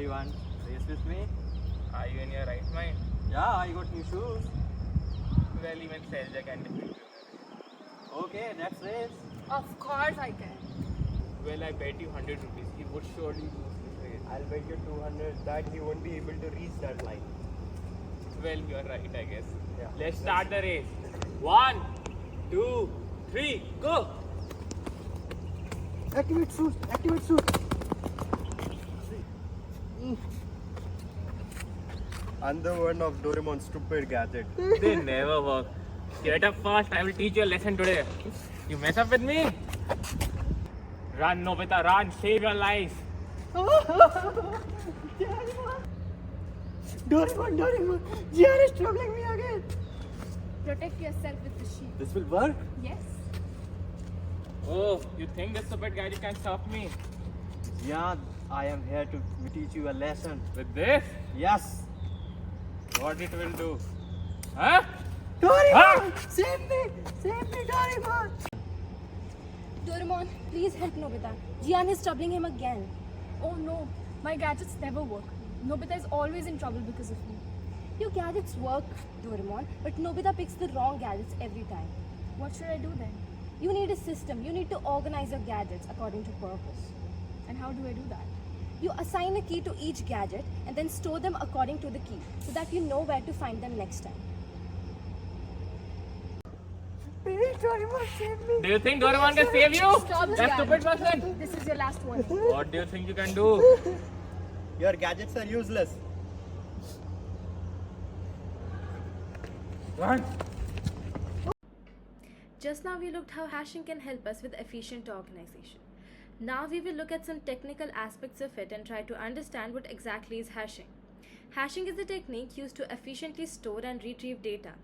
everyone, race with me. Are you in your right mind? Yeah, I got new shoes. Well, even Selja can defeat you. Okay, next race. Of course I can. Well, I bet you 100 rupees. He would surely lose this race. I'll bet you 200 that he won't be able to reach that line. Well, you're right, I guess. Yeah. Let's start the race. 1, 2, 3, go! Activate suit! Activate suit! Another one of Doraemon's stupid gadget. They never work. Get up fast, I will teach you a lesson today. You mess up with me? Run, Nobita, run, save your life. Doraemon! Gian is troubling me again! Protect yourself with the shield. This will work? Yes. Oh, you think this stupid gadget can stop me? Gian, I am here to teach you a lesson. With this? Yes! What it will do? Huh? Doraemon! Save me! Save me, Doraemon! Doraemon, please help Nobita. Gian is troubling him again. Oh no, my gadgets never work. Nobita is always in trouble because of me. Your gadgets work, Doraemon, but Nobita picks the wrong gadgets every time. What should I do then? You need a system. You need to organize your gadgets according to purpose. And how do I do that? You assign a key to each gadget and then store them according to the key so that you know where to find them next time. Please, Doraemon, save me! Do you think Doraemon can save you? Stop, That Gian. stupid person. This is your last one. What do you think you can do? Your gadgets are useless. Run. Just now we looked how hashing can help us with efficient organization. Now we will look at some technical aspects of it and try to understand what exactly is hashing. Hashing is a technique used to efficiently store and retrieve data.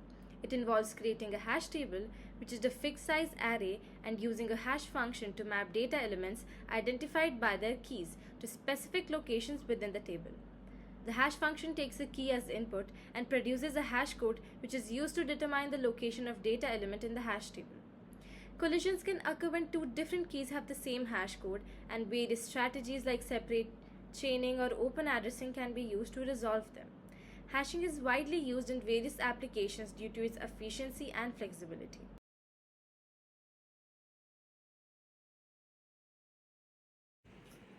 It involves creating a hash table, which is a fixed size array, and using a hash function to map data elements identified by their keys to specific locations within the table. The hash function takes a key as input and produces a hash code which is used to determine the location of data element in the hash table. Collisions can occur when two different keys have the same hash code, and various strategies like separate chaining or open addressing can be used to resolve them. Hashing is widely used in various applications due to its efficiency and flexibility.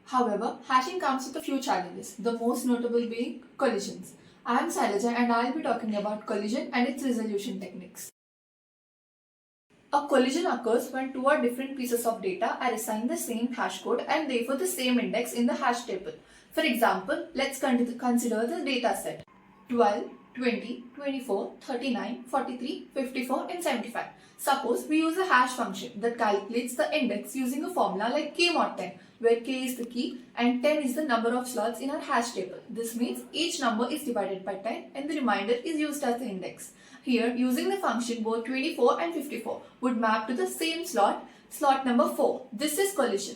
However, hashing comes with a few challenges, the most notable being collisions. I am Sailaja and I will be talking about collision and its resolution techniques. A collision occurs when two or different pieces of data are assigned the same hash code and therefore the same index in the hash table. For example, let's consider the data set 12, 20, 24, 39, 43, 54 and 75. Suppose we use a hash function that calculates the index using a formula like k mod 10, where k is the key and 10 is the number of slots in our hash table. This means each number is divided by 10 and the remainder is used as the index. Here, using the function, both 24 and 54 would map to the same slot number 4. This is collision.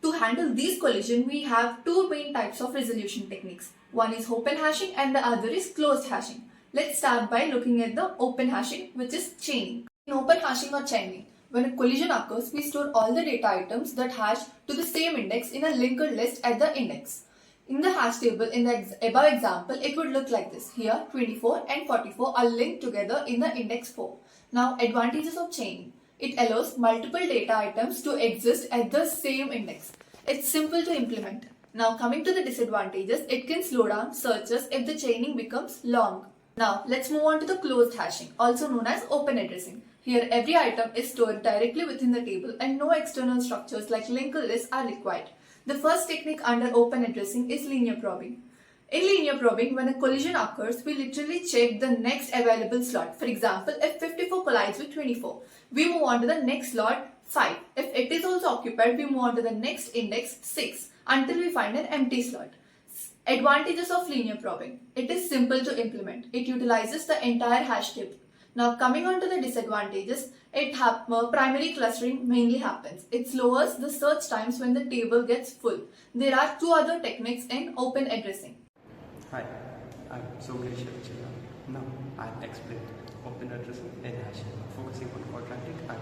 To handle these collision, we have two main types of resolution techniques. One is open hashing and the other is closed hashing. Let's start by looking at the open hashing, which is chaining. In open hashing or chaining, when a collision occurs, we store all the data items that hash to the same index in a linked list at the index. In the hash table in the above example, it would look like this. Here, 24 and 44 are linked together in the index 4. Now, advantages of chaining. It allows multiple data items to exist at the same index. It's simple to implement. Now, coming to the disadvantages, it can slow down searches if the chaining becomes long. Now, let's move on to the closed hashing, also known as open addressing. Here, every item is stored directly within the table and no external structures like linked lists are required. The first technique under open addressing is linear probing. In linear probing, when a collision occurs, we literally check the next available slot. For example, if 54 collides with 24, we move on to the next slot 5. If it is also occupied, we move on to the next index 6 until we find an empty slot. Advantages of linear probing. It is simple to implement. It utilizes the entire hash table. Now coming on to the disadvantages, primary clustering mainly happens. It lowers the search times when the table gets full. There are two other techniques in open addressing. Hi, I'm Sokesh. Now I'll explain open addressing and hashing, focusing on quadratic and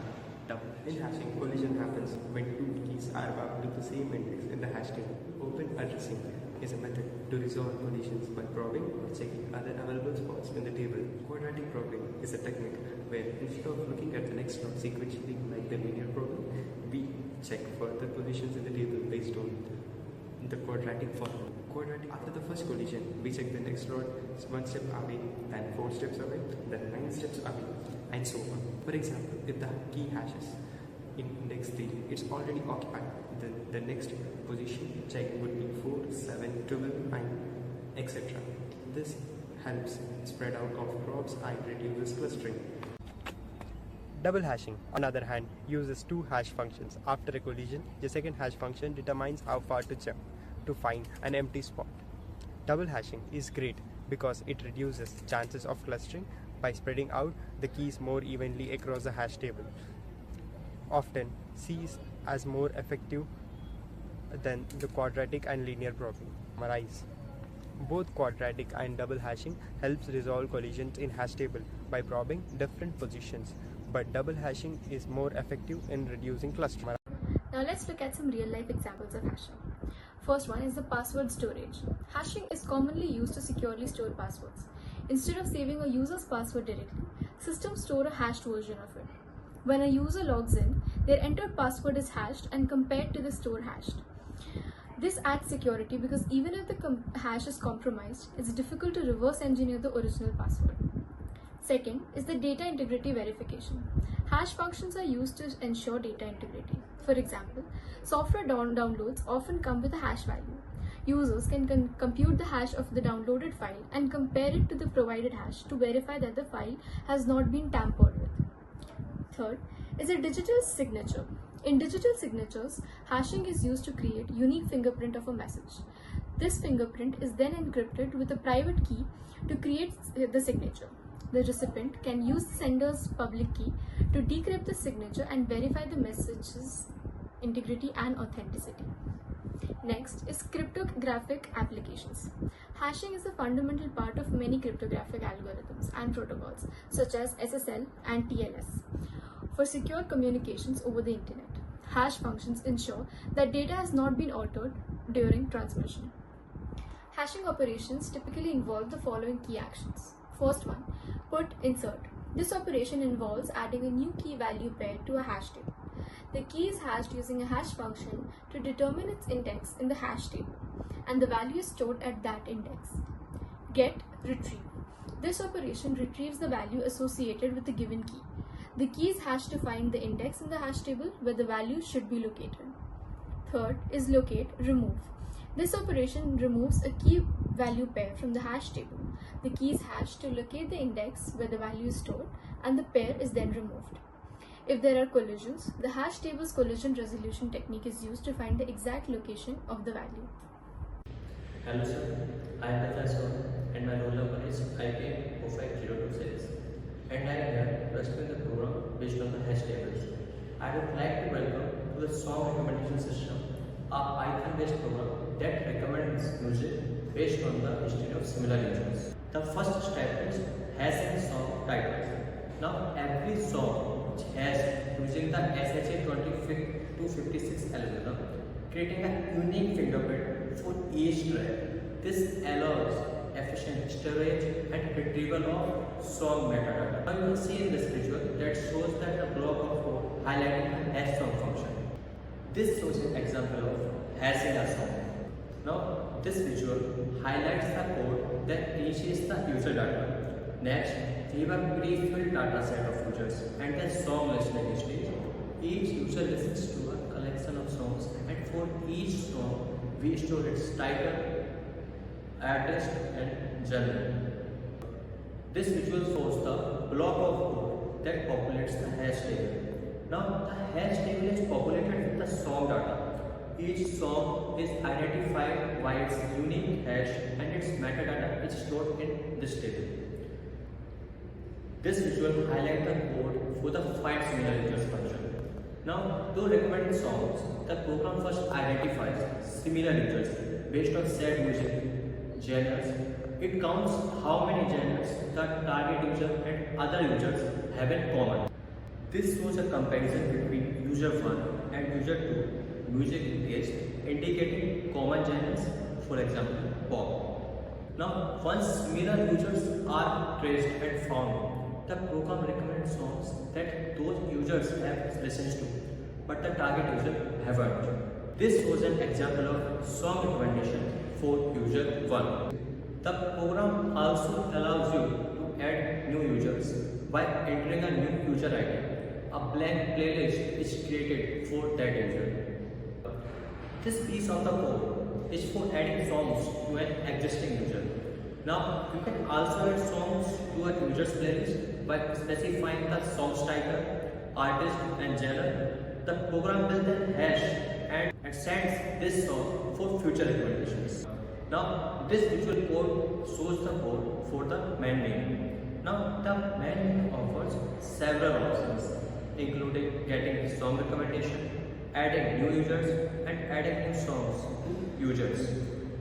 double. In hashing, collision happens when two keys are mapped to the same index in the hash table. Open addressing is a method to resolve collisions by probing or checking other available spots in the table. Quadratic probing is a technique where instead of looking at the next node sequentially like the linear probing, we check further positions in the table based on the quadratic formula. After the first collision, we check the next node 1 step away, then 4 steps away, then 9 steps away, and so on. For example, if the key hashes in index 3, it's already occupied, then the next position check would be 4, 7, 12, 9, etc. This helps spread out of probes and reduces clustering. Double hashing, on the other hand, uses two hash functions. After a collision, the second hash function determines how far to jump to find an empty spot. Double hashing is great because it reduces chances of clustering by spreading out the keys more evenly across the hash table. Often sees as more effective than the quadratic and linear probing. Summarize. Both quadratic and double hashing helps resolve collisions in hash table by probing different positions, but double hashing is more effective in reducing clustering. Now let's look at some real-life examples of hashing. First one is the password storage. Hashing is commonly used to securely store passwords. Instead of saving a user's password directly, systems store a hashed version of it. When a user logs in, their entered password is hashed and compared to the store hashed. This adds security because even if the hash is compromised, it's difficult to reverse engineer the original password. Second is the data integrity verification. Hash functions are used to ensure data integrity. For example, software downloads often come with a hash value. Users can compute the hash of the downloaded file and compare it to the provided hash to verify that the file has not been tampered with. Third is a digital signature. In digital signatures, hashing is used to create unique fingerprint of a message. This fingerprint is then encrypted with a private key to create the signature. The recipient can use the sender's public key to decrypt the signature and verify the message's integrity and authenticity. Next is cryptographic applications. Hashing is a fundamental part of many cryptographic algorithms and protocols such as SSL and TLS for secure communications over the internet. Hash functions ensure that data has not been altered during transmission. Hashing operations typically involve the following key actions. First one, put insert. This operation involves adding a new key value pair to a hash table. The key is hashed using a hash function to determine its index in the hash table, and the value is stored at that index. Get retrieve. This operation retrieves the value associated with the given key. The key is hashed to find the index in the hash table where the value should be located. Third is locate remove. This operation removes a key value pair from the hash table. The key is hashed to locate the index where the value is stored, and the pair is then removed. If there are collisions, the hash table's collision resolution technique is used to find the exact location of the value. Hello sir, I am Professor and my roll number is IK45026 and I am here to explain the program based on the hash tables. I would like to welcome to the song recommendation system, a Python-based program that recommends music based on the history of similar users. The first step is hashing song titles. Now every song has using the SHA-256 algorithm, creating a unique fingerprint for each track. This allows efficient storage and retrieval of song metadata. Now you can see in this visual that shows that a block of code highlighting the hash song function. This shows an example of hashing a song. Now this visual highlights the code that initiates the user data. Next, we have a pre-filled data set of users and the song listening history. Each user listens to a collection of songs, and for each song, we store its title, address, and genre. This visual shows the block of code that populates the hash table. Now, the hash table is populated with the song data. Each song is identified by its unique hash, and its metadata is stored in this table. This visual highlights the code for the find similar users function. Now, to recommend songs, the program first identifies similar users based on said music genres. It counts how many genres the target user and other users have in common. This shows a comparison between user 1 and user 2 music taste, indicating common genres for example pop. Now once similar users are traced and found, the program recommends songs that those users have listened to, but the target user haven't. This was an example of song recommendation for user 1. The program also allows you to add new users by entering a new user ID. A blank playlist is created for that user. This piece of the code is for adding songs to an existing user. Now you can also add songs to a user's playlist by specifying the song's title, artist and genre. The program will then hash and sends this song for future recommendations. Now this visual code shows the code for the main menu. Now the main menu offers several options, including getting song recommendation, adding new users and adding new songs to users.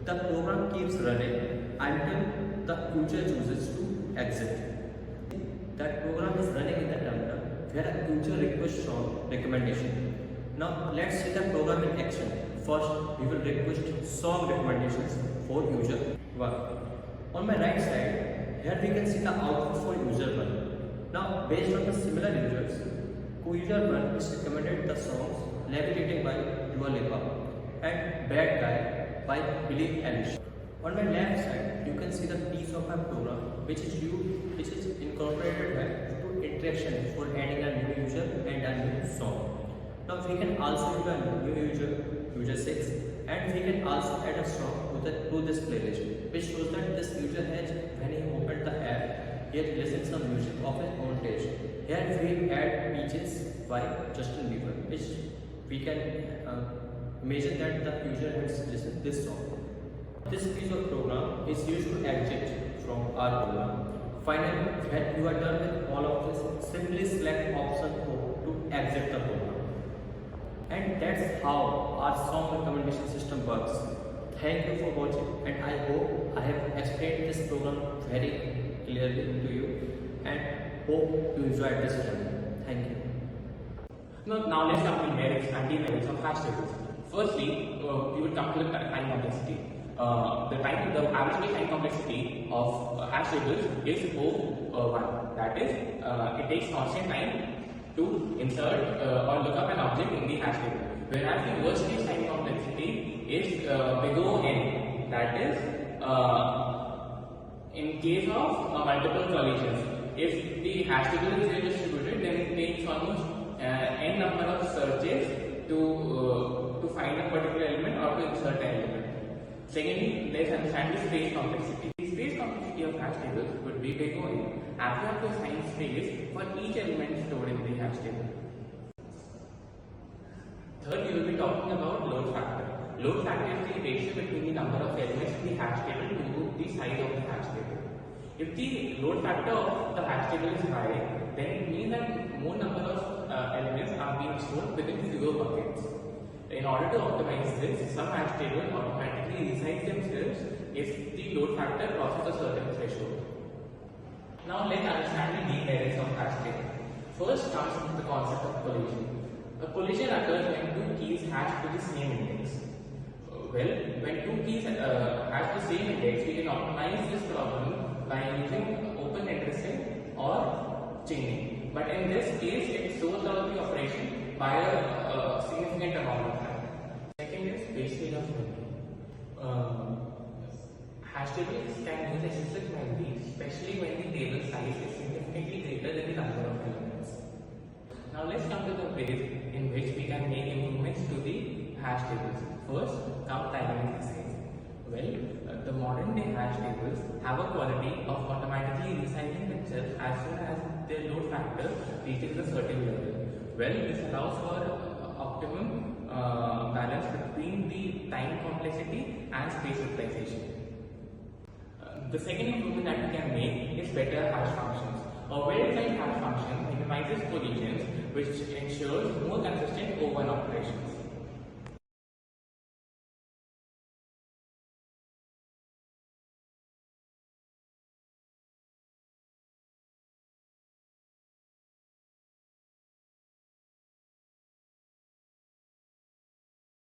The program keeps running until the user chooses to exit. That program is running in the terminal where a user requests song recommendation. Now let's see the program in action. First, we will request song recommendations for user 1. On my right side, here we can see the output for user 1. Now, based on the similar users, user 1 is recommended the songs Levitating by Dua Lipa and Bad Guy by Billie Eilish. On my left side, you can see the piece of my program which is incorporated to interaction for adding a new user and a new song. Now we can also use a new user 6, and we can also add a song to this playlist, which shows that this user has, when he opened the app, he has listened some music of his own taste. Here we add Peaches by Justin Bieber, which we can imagine that the user has listened this song. This piece of program is used to exit from our program. Finally, when you are done with all of this, simply select option 4 to exit the program. And that's how our song recommendation system works. Thank you for watching, and I hope I have explained this program very clearly to you, and hope you enjoyed this journey. Thank you. Now let's come to merits and demerits of hash tables. Firstly, we will come to the time complexity. The average time complexity of hash tables is O1. That is, it takes constant time to insert or look up an object in the hash table. Whereas the worst case time complexity is big O n. That is, in case of multiple collisions. If the hash table is well distributed, then it takes almost n number of searches to find a particular element or to insert an element. Secondly, let's understand the space complexity. The space complexity of hash tables would be big O n. After you assign space for each element stored in the hash table. Third, we will be talking about load factor. Load factor is the ratio between the number of elements in the hash table to the size of the hash table. If the load factor of the hash table is high, then it means that more number of elements are being stored within fewer buckets. In order to optimize this, some hash tables automatically resize themselves if the load factor crosses a certain threshold. Now let's understand the demerits of hash table. First comes the concept of collision. A collision occurs when two keys hash to the same index. Well, when two keys hash the same index, we can optimize this problem by using open addressing or chaining. But in this case, it slows down the operation by a significant amount of time. Second is wastage of memory. Hash tables can use excessive memory, especially when the table size is significantly greater than the number of elements. Now let's come to the ways in which we can make improvements to the hash tables. First, come dynamic resizing. Well, the modern day hash tables have a quality of automatically resizing themselves as soon as their load factor reaches a certain level. Well, this allows for optimum balance between the time complexity and space utilization. The second improvement that we can make is better hash functions. A well-designed hash function minimizes collisions, which ensures more consistent O1 operations.